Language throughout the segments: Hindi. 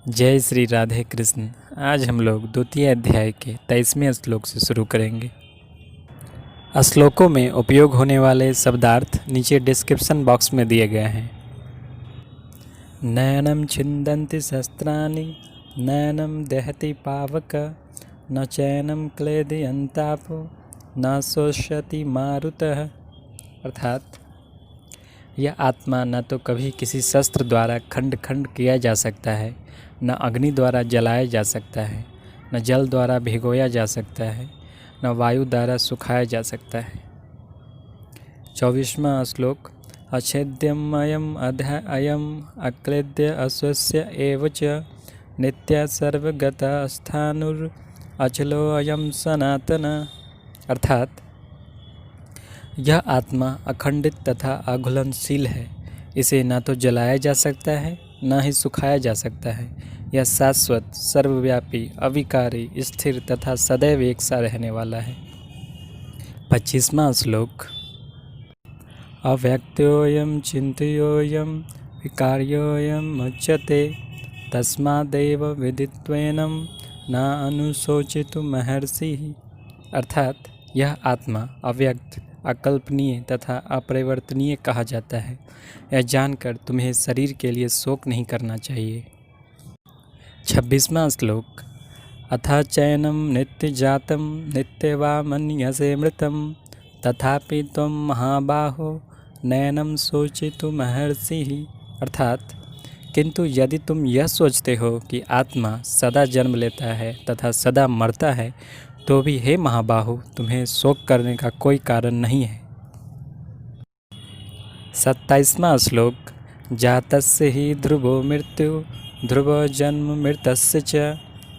जय श्री राधे कृष्ण। आज हम लोग द्वितीय अध्याय के 23वें श्लोक से शुरू करेंगे। श्लोकों में उपयोग होने वाले शब्दार्थ नीचे डिस्क्रिप्शन बॉक्स में दिए गए हैं। नयनम छिन्दन्ति शस्त्राणि नयनम दहति पावक न चैनम क्लेदयन्तापो न शोष्यति मारुतः। अर्थात यह आत्मा न तो कभी किसी शस्त्र द्वारा खंड खंड किया जा सकता है, न अग्नि द्वारा जलाया जा सकता है, न जल द्वारा भिगोया जा सकता है, न वायु द्वारा सुखाया जा सकता है। 24वां श्लोक। अच्छेद्यमयम् अयम् अक्लेद्य अस्वस्य एव च नित्य सर्वगतः स्थाणुर् अचलोऽयं सनातन। अर्थात यह आत्मा अखंडित तथा अघुलनशील है। इसे न तो जलाया जा सकता है, न ही सुखाया जा सकता है। यह शाश्वत, सर्वव्यापी, अविकारी, स्थिर तथा सदैव एक सा रहने वाला है। 25वां श्लोक। अव्यक्तोऽयं चिन्तयोऽयं विकार्योऽयं मुच्यते तस्मादेव विदित्वेनं न अनुशोचितुमर्हसि। अर्थात यह आत्मा अव्यक्त, अकल्पनीय तथा अपरिवर्तनीय कहा जाता है। यह जानकर तुम्हें शरीर के लिए शोक नहीं करना चाहिए। 26वां श्लोक। अथा चैनम नित्य जातम नित्य वा मन्यसे मृतम तथापि त्वं महाबाहो नैनम शोचितुमर्हसि। अर्थात किंतु यदि तुम यह सोचते हो कि आत्मा सदा जन्म लेता है तथा सदा मरता है, तो भी हे महाबाहु, तुम्हें शोक करने का कोई कारण नहीं है। 27वां श्लोक। जातस्य हि ध्रुवो मृत्यु ध्रुवो जन्म मृतस्य च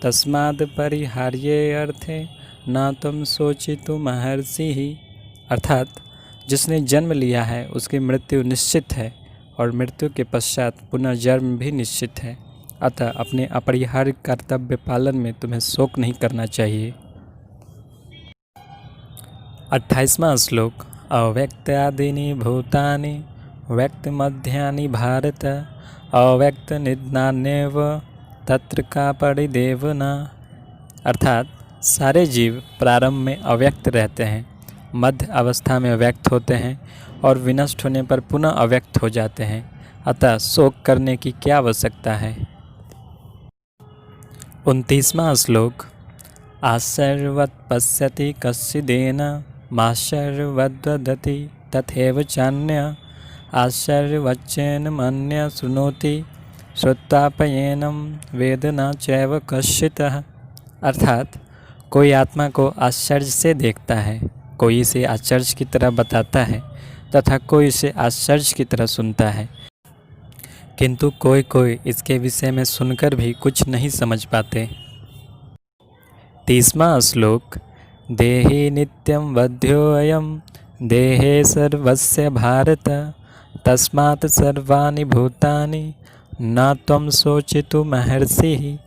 तस्माद् परिहार्ये अर्थे न त्वं शोचितुमर्हसि। अर्थात जिसने जन्म लिया है उसकी मृत्यु निश्चित है और मृत्यु के पश्चात पुनः जन्म भी निश्चित है। अतः अपने अपरिहार्य कर्तव्य पालन में तुम्हें शोक नहीं करना चाहिए। 28वां श्लोक। अव्यक्तादीनि भूतानि व्यक्तमध्यानि भारत अव्यक्तनिधनान्येव तत्र का परिदेवना। अर्थात सारे जीव प्रारंभ में अव्यक्त रहते हैं, मध्य अवस्था में व्यक्त होते हैं और विनष्ट होने पर पुनः अव्यक्त हो जाते हैं। अतः शोक करने की क्या आवश्यकता है। 29वां श्लोक। आश्चर्यवत् पश्यति कश्चिदेन माश्चर्यवद्वदति तथैव चान्यः आश्चर्यवच्चैनमन्यः शृणोति श्रुत्वाप्येनं वेद न चैव कश्चितः। अर्थात कोई आत्मा को आश्चर्य से देखता है, कोई इसे आश्चर्य की तरह बताता है तथा कोई इसे आश्चर्य की तरह सुनता है, किंतु कोई कोई इसके विषय में सुनकर भी कुछ नहीं समझ पाते। 30वां श्लोक। देहि नित्यं वध्योऽयं देहे सर्वस्य भारत तस्मात् सर्वाणि भूतानि न त्वं शोचितुमर्हसि।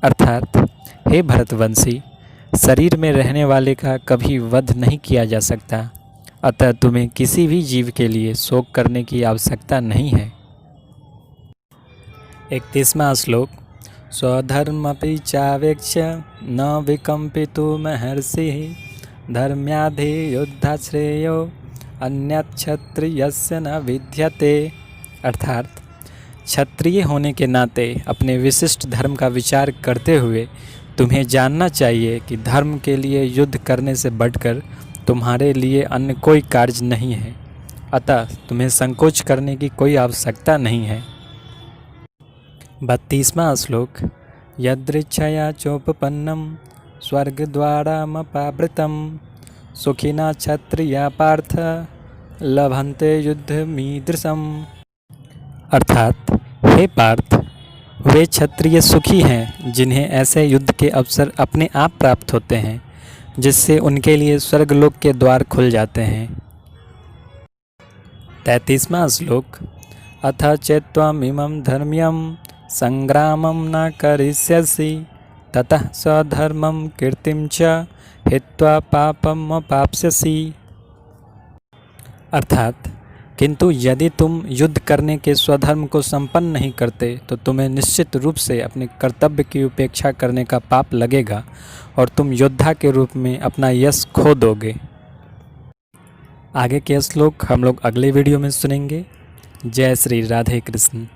अर्थात हे भरतवंशी, शरीर में रहने वाले का कभी वध नहीं किया जा सकता, अतः तुम्हें किसी भी जीव के लिए शोक करने की आवश्यकता नहीं है। 31वां श्लोक। स्वधर्मपि चावेक्ष्य न विकम्पितुमर्हसि धर्म्याधियुद्धाश्रेयो अन्यक्षत्रियस्य न विद्यते। अर्थात क्षत्रिय होने के नाते अपने विशिष्ट धर्म का विचार करते हुए तुम्हें जानना चाहिए कि धर्म के लिए युद्ध करने से बढ़कर तुम्हारे लिए अन्य कोई कार्य नहीं है, अतः तुम्हें संकोच करने की कोई आवश्यकता नहीं है। 32वां श्लोक। यदृच्छया चोपपन्नं स्वर्गद्वारमपावृतं सुखिना क्षत्रिया पार्थ लभन्ते युद्धमीदृशम्। अर्थात हे पार्थ, वे क्षत्रिय सुखी हैं जिन्हें ऐसे युद्ध के अवसर अपने आप प्राप्त होते हैं, जिससे उनके लिए स्वर्गलोक के द्वार खुल जाते हैं। 33वां श्लोक। अथ चेत्त्वमिमं धर्म्यं संग्रामं न करिष्यसि ततः स्वधर्मं कीर्तिं च हित्वा पापमवाप्स्यसि। अर्थात किंतु यदि तुम युद्ध करने के स्वधर्म को संपन्न नहीं करते तो तुम्हें निश्चित रूप से अपने कर्तव्य की उपेक्षा करने का पाप लगेगा और तुम योद्धा के रूप में अपना यश खो दोगे। आगे के श्लोक हम लोग अगले वीडियो में सुनेंगे। जय श्री राधे कृष्ण।